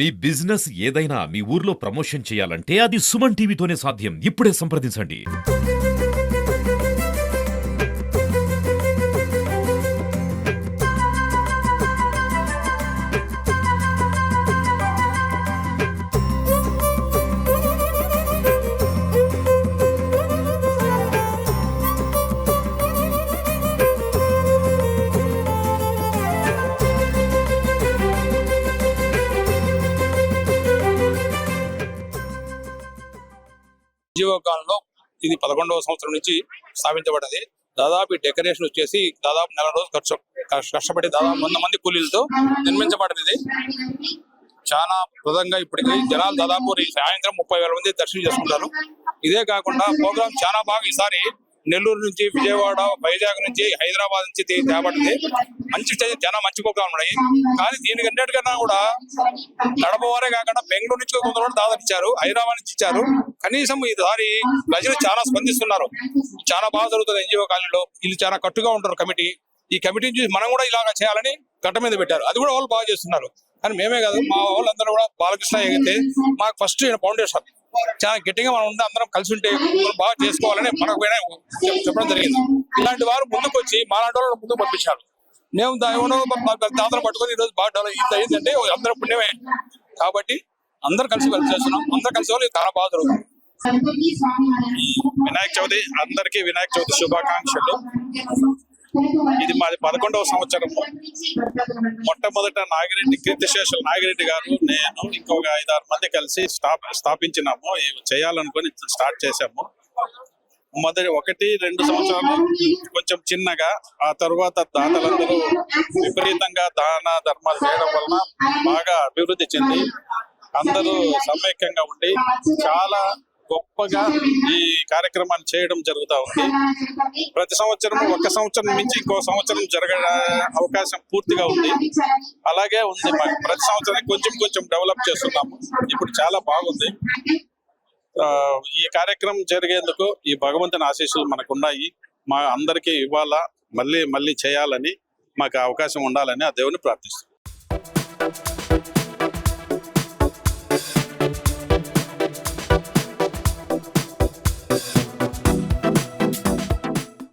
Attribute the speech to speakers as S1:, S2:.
S1: మీ business ఏదైనా మీ ఊర్లో promotion చేయాలంటే అది సుమన్ టీవీతోనే సాధ్యం. ఇప్పుడే సంప్రదించండి.
S2: జీవకాలంలో ఇది 11వ సంవత్సరం నుంచి స్థాపించబడ్డది. దాదాపు ఈ డెకరేషన్ వచ్చేసి దాదాపు నెల రోజులు కష్టపడి దాదాపు 100 మంది కూలీలతో నిర్మించబడినది. చాలా ప్రదంగా ఇప్పటికి జనాలు దాదాపు సాయంత్రం 30,000 మంది దర్శనం చేసుకుంటారు. ఇదే కాకుండా ప్రోగ్రామ్ చాలా బాగా ఈసారి నెల్లూరు నుంచి, విజయవాడ, వైజాగ్ నుంచి, హైదరాబాద్ నుంచి తేబడింది. మంచి స్టేజ్, చాలా మంచి ప్రోగ్రాం ఉన్నాయి. కానీ దీనికి అన్నిటికన్నా కూడా నడపవారే కాకుండా బెంగళూరు నుంచి కొందరు దాదాపు ఇచ్చారు, హైదరాబాద్ నుంచి ఇచ్చారు. కనీసం ఈసారి ప్రజలు చాలా స్పందిస్తున్నారు. చాలా బాగా జరుగుతుంది ఎన్జిఓ కాలనీలో. వీళ్ళు చాలా కట్టుగా ఉంటారు కమిటీ. ఈ కమిటీని చూసి మనం కూడా ఇలాగా చేయాలని గట్ట మీద పెట్టారు. అది కూడా వాళ్ళు బాగా చేస్తున్నారు. కానీ మేమే కాదు, మా వాళ్ళందరూ కూడా బాలకృష్ణ ఎగితే మాకు ఫస్ట్ ఫౌండేషన్ చాలా గట్టిగా మనం ఉంటే అందరం కలిసి ఉంటే బాగా చేసుకోవాలని మనకు చెప్పడం జరిగింది. ఇలాంటి వారు ముందుకు వచ్చి మాలాంటి వాళ్ళు ముందుకు పంపించారు. మేము దాతను పట్టుకొని ఈరోజు బాగా డెవలప్ అయిందంటే అందరం పుణ్యమే. కాబట్టి అందరు కలిసి చేస్తున్నాం. అందరు కలిసి వాళ్ళు చాలా బాగా జరుగుతుంది. వినాయక చవితి అందరికీ వినాయక చవితి శుభాకాంక్షలు. ఇది మాది 11వ సంవత్సరం. మొట్టమొదట నాగిరెడ్డి, కీర్తిశేషులు నాగిరెడ్డి గారు, నేను ఇంకొక 5-6 మంది కలిసి స్థాపించినాము. చేయాలనుకొని స్టార్ట్ చేసాము. మొదటి 1-2 సంవత్సరాలు కొంచెం చిన్నగా, ఆ తర్వాత దాతలందరూ విపరీతంగా దాన ధర్మాలు చేయడం వలన బాగా అభివృద్ధి చెంది అందరూ సమైక్యంగా ఉండి చాలా గొప్పగా ఈ కార్యక్రమాన్ని చేయడం జరుగుతూ ఉంది. ప్రతి సంవత్సరం ఒక సంవత్సరం నుంచి ఇంకో సంవత్సరం జరగ అవకాశం పూర్తిగా ఉంది. అలాగే ఉంది. ప్రతి సంవత్సరం కొంచెం డెవలప్ చేస్తున్నాము. ఇప్పుడు చాలా బాగుంది. ఈ కార్యక్రమం జరిగేందుకు ఈ భగవంతుని ఆశీస్సులు మనకున్నాయి. మా అందరికీ ఇవ్వాలా, మళ్ళీ చేయాలని, మాకు అవకాశం ఉండాలని ఆ దేవుని ప్రార్థిస్తున్నాం.